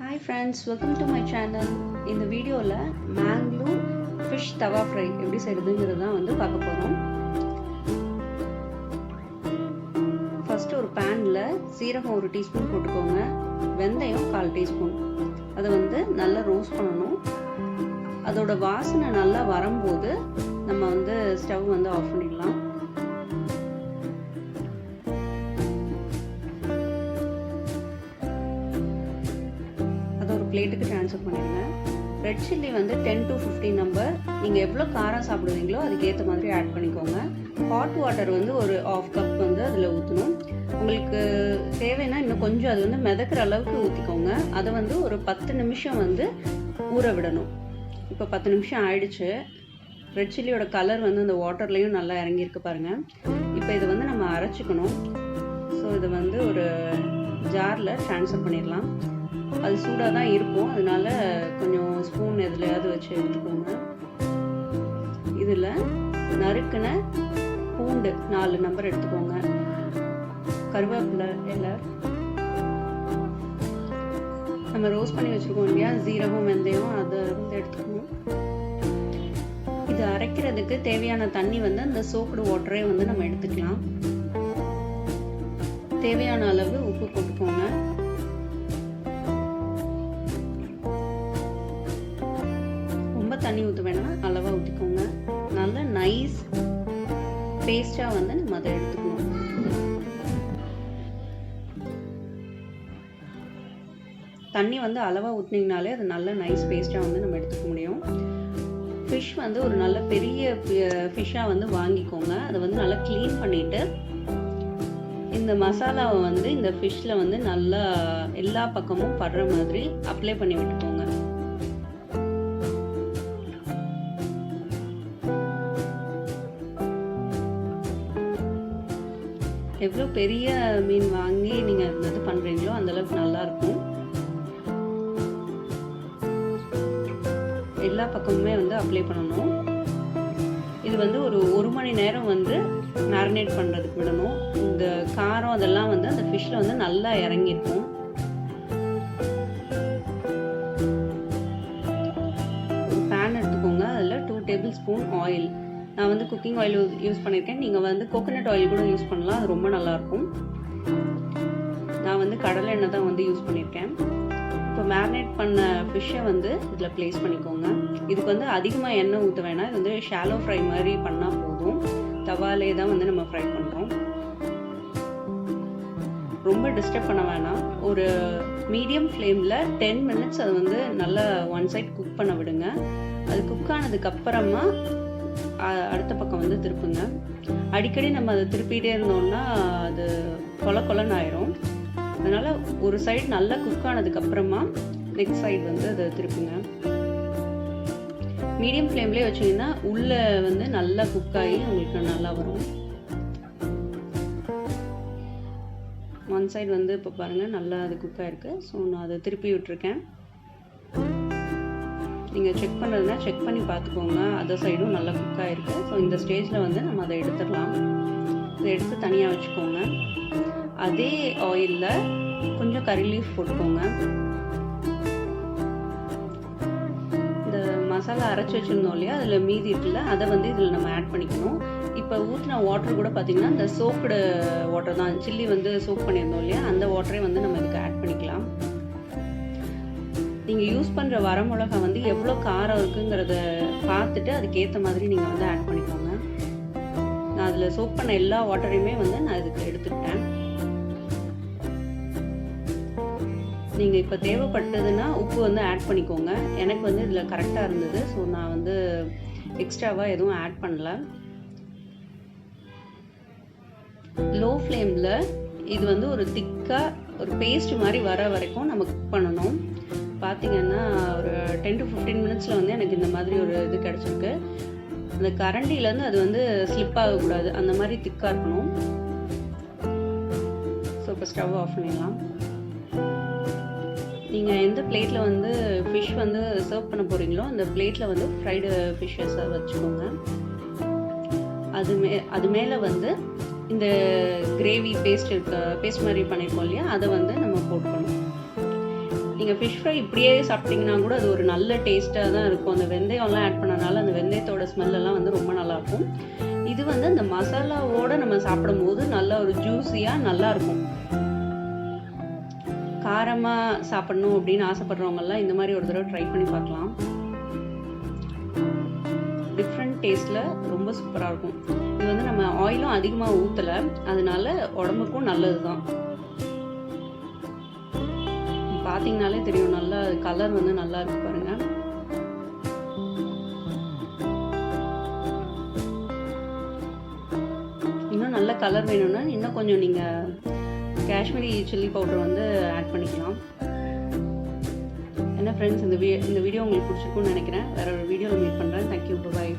Hi friends, welcome to my channel. இந்த வீடியோல Mangalore fish tawa fry எப்படி செய்யறதுங்கிறது தான் வந்து பார்க்க போறோம். ஃபர்ஸ்ட் ஒரு panல சீரகம் 1 டீஸ்பூன் போட்டுக்கோங்க. வெந்தயம் 1/4 டீஸ்பூன். அதை வந்து நல்லா ரோஸ்ட் பண்ணணும். அதோட வாசனை நல்லா வரும்போது நம்ம வந்து ஸ்டவ் வந்து ஆஃப் பண்ணிடலாம். பிளேட்டுக்கு ட்ரான்ஸ்ஃபர் பண்ணிடுங்க. ரெட் சில்லி வந்து 10 to 15 நம்பர். நீங்கள் எவ்வளோ காரம் சாப்பிடுவீங்களோ அதுக்கேற்ற மாதிரி ஆட் பண்ணிக்கோங்க. ஹாட் வாட்டர் வந்து ஒரு 1/2 கப் வந்து அதில் ஊற்றணும். உங்களுக்கு தேவைன்னா இன்னும் கொஞ்சம் அது வந்து மிதக்கிற அளவுக்கு ஊற்றிக்கோங்க. அதை வந்து ஒரு 10 நிமிஷம் வந்து ஊற விடணும். இப்போ 10 நிமிஷம் ஆயிடுச்சு. ரெட் சில்லியோட கலர் வந்து அந்த வாட்டர்லேயும் நல்லா இறங்கியிருக்கு பாருங்கள். இப்போ இதை வந்து நம்ம அரைச்சிக்கணும். ஸோ இதை வந்து ஒரு ஜாரில் ட்ரான்ஸ்ஃபர் பண்ணிடலாம். அது சூடாக தான் இருக்கும், அதனால கொஞ்சம் ஸ்பூன் எதுலையாவது வச்சு எடுத்துக்கோங்க. இதில் நறுக்கின பூண்டு 4 நம்பர் எடுத்துக்கோங்க. கருவேப்பிலை இலை, நம்ம ரோஸ்ட் பண்ணி வச்சுருக்கோம் இல்லையா, சீரகம் வெந்தயம், அதை வந்து எடுத்துக்கணும். இது அரைக்கிறதுக்கு தேவையான தண்ணி வந்து அந்த சோப்டு வாட்டரே வந்து நம்ம எடுத்துக்கலாம். தேவையான அளவு உப்பு போட்டுக்கோங்க. தண்ணி ஊற்ற வேணாம், அளவாக ஊற்றிக்கோங்க. நல்ல நைஸ் பேஸ்டாக வந்து நம்ம அதை எடுத்துக்கணும். தண்ணி வந்து அளவாக ஊற்றினீங்கனாலே அது நல்ல நைஸ் பேஸ்டாக வந்து நம்ம எடுத்துக்க முடியும். ஃபிஷ் வந்து ஒரு நல்ல பெரிய ஃபிஷ்ஷாக வந்து வாங்கிக்கோங்க. அதை வந்து நல்லா க்ளீன் பண்ணிவிட்டு இந்த மசாலாவை வந்து இந்த ஃபிஷ்ஷில் வந்து நல்லா எல்லா பக்கமும் படுற மாதிரி அப்ளை பண்ணி விட்டுக்கோங்க. எவ்வளோ பெரிய மீன் வாங்கி நீங்கள் இது பண்ணுறீங்களோ அந்தளவுக்கு நல்லாயிருக்கும். எல்லா பக்கமுமே வந்து அப்ளை பண்ணணும். இது வந்து ஒரு 1 மணி நேரம் வந்து மேரினேட் பண்ணுறதுக்கு விடணும். இந்த காரம் அதெல்லாம் வந்து அந்த ஃபிஷ்ஷில் வந்து நல்லா இறங்கியிருக்கும். ஒரு பேன் எடுத்துக்கோங்க. அதில் 2 டேபிள் ஸ்பூன் ஆயில், நான் வந்து குக்கிங் ஆயில் யூஸ் பண்ணியிருக்கேன். நீங்கள் வந்து கோகோனட் ஆயில் கூட யூஸ் பண்ணலாம், அது ரொம்ப நல்லாயிருக்கும். நான் வந்து கடலை எண்ணெய் தான் வந்து யூஸ் பண்ணியிருக்கேன். இப்போ மேரினேட் பண்ண ஃபிஷ்ஷை வந்து இதில் ப்ளேஸ் பண்ணிக்கோங்க. இதுக்கு வந்து அதிகமாக எண்ணெய் ஊற்ற வேணாம். இது வந்து ஷாலோ ஃப்ரை மாதிரி பண்ணால் போதும். தவாலே தான் வந்து நம்ம ஃப்ரை பண்ணுறோம். ரொம்ப டிஸ்டர்ப் பண்ண வேணாம். ஒரு மீடியம் ஃப்ளேமில் 10 மினிட்ஸ் அதை வந்து நல்லா ஒன் சைட் குக் பண்ண விடுங்க. அது குக் ஆனதுக்கப்புறமா அடுத்த பக்கம் வந்து திருப்புங்க. அடிக்கடி நம்ம அதை திருப்பிகிட்டே இருந்தோம்னா அது கொலன்னு ஆயிரும். அதனால் ஒரு சைடு நல்லா குக் ஆனதுக்கப்புறமா நெக்ஸ்ட் சைடு வந்து அதை திருப்புங்க. மீடியம் ஃப்ளேம்லேயே வச்சிங்கன்னா உள்ளே வந்து நல்லா குக் ஆகி உங்களுக்கு நல்லா வரும். ஒன் சைடு வந்து இப்போ பாருங்கள் நல்லா அது குக் ஆகிருக்கு. ஸோ நான் அதை திருப்பி விட்டுருக்கேன். நீங்கள் செக் பண்ணுறதுனா செக் பண்ணி பார்த்துக்கோங்க. அதர் சைடும் நல்லா குக் ஆகிருக்கு. ஸோ இந்த ஸ்டேஜில் வந்து நம்ம அதை எடுத்துடலாம். இதை எடுத்து தனியாக வச்சுக்கோங்க. அதே ஆயிலில் கொஞ்சம் கறி லீஃப் போட்டுக்கோங்க. இந்த மசாலா அரைச்சி வச்சுருந்தோம் இல்லையா, அதில் மீதி இருக்குல்ல, அதை வந்து இதில் நம்ம ஆட் பண்ணிக்கணும். இப்போ ஊற்றின வாட்டர் கூட பார்த்திங்கன்னா இந்த சோப்டு வாட்டர் தான். சில்லி வந்து சோப் பண்ணியிருந்தோம் இல்லையா, அந்த வாட்டரே வந்து நம்ம இதுக்கு ஆட் பண்ணிக்கலாம். நீங்கள் யூஸ் பண்ணுற வரமிளகா வந்து எவ்வளோ காரம் இருக்குங்கிறத பார்த்துட்டு அதுக்கேற்ற மாதிரி நீங்கள் வந்து ஆட் பண்ணிக்கோங்க. நான் அதில் சோப் பண்ண எல்லா வாட்டரையுமே வந்து நான் இதுக்கு எடுத்துக்கிட்டேன். நீங்கள் இப்போ தேவைப்பட்டதுன்னா உப்பு வந்து ஆட் பண்ணிக்கோங்க. எனக்கு வந்து இதில் கரெக்டாக இருந்தது. ஸோ நான் வந்து எக்ஸ்ட்ராவாக எதுவும் ஆட் பண்ணல. லோ ஃப்ளேமில் இது வந்து ஒரு திக்காக ஒரு பேஸ்ட் மாதிரி வர வரைக்கும் நம்ம குக் பண்ணணும். பார்த்தீங்கன்னா ஒரு 10 to 15 மினிட்ஸில் வந்து எனக்கு இந்த மாதிரி ஒரு இது கிடச்சிருக்கு. அந்த கரண்டிலேருந்து அது வந்து ஸ்லிப் ஆகக்கூடாது, அந்த மாதிரி திக்காக இருக்கணும். ஸோ இப்போ ஸ்டவ் ஆஃப் பண்ணிடலாம். நீங்கள் எந்த பிளேட்டில் வந்து ஃபிஷ் வந்து சர்வ் பண்ண போகிறீங்களோ அந்த பிளேட்டில் வந்து ஃப்ரைடு ஃபிஷ்ஷஸை வச்சுக்கோங்க. அது மேலே வந்து இந்த கிரேவி பேஸ்ட் மாதிரி பண்ணியிருக்கோம் இல்லையா, அதை வந்து நம்ம போட்டுக்கணும். நீங்கள் ஃபிஷ் ஃப்ரை இப்படியே சாப்பிட்டிங்கன்னா கூட அது ஒரு நல்ல டேஸ்ட்டாக தான் இருக்கும். அந்த வெந்தயம்லாம் ஆட் பண்ணனால அந்த வெந்தயத்தோட ஸ்மெல்லாம் வந்து ரொம்ப நல்லாயிருக்கும். இது வந்து அந்த மசாலாவோடு நம்ம சாப்பிடும்போது நல்லா ஒரு ஜூஸியாக நல்லாயிருக்கும். காரமாக சாப்பிடணும் அப்படின்னு ஆசைப்படுறவங்கெல்லாம் இந்த மாதிரி ஒரு தடவை ட்ரை பண்ணி பார்க்கலாம். டிஃப்ரெண்ட் டேஸ்ட்டில் ரொம்ப சூப்பராக இருக்கும். இது வந்து நம்ம ஆயிலும் அதிகமாக ஊற்றலை, அதனால உடம்புக்கும் நல்லது தான். பார்த்தீங்கனாலே தெரியும், நல்லா கலர் வந்து நல்லா இருக்கு பாருங்க. இன்னும் நல்ல கலர் வேணும்னா இன்னும் கொஞ்சம் நீங்கள் காஷ்மீரி சில்லி பவுடர் வந்து ஆட் பண்ணிக்கலாம். என்ன ஃப்ரெண்ட்ஸ், இந்த வீடியோ உங்களுக்கு பிடிச்சிருக்கும்னு நினைக்கிறேன். வேற ஒரு வீடியோவில் மீட் பண்ணுறேன். தேங்க்யூ, பாய்.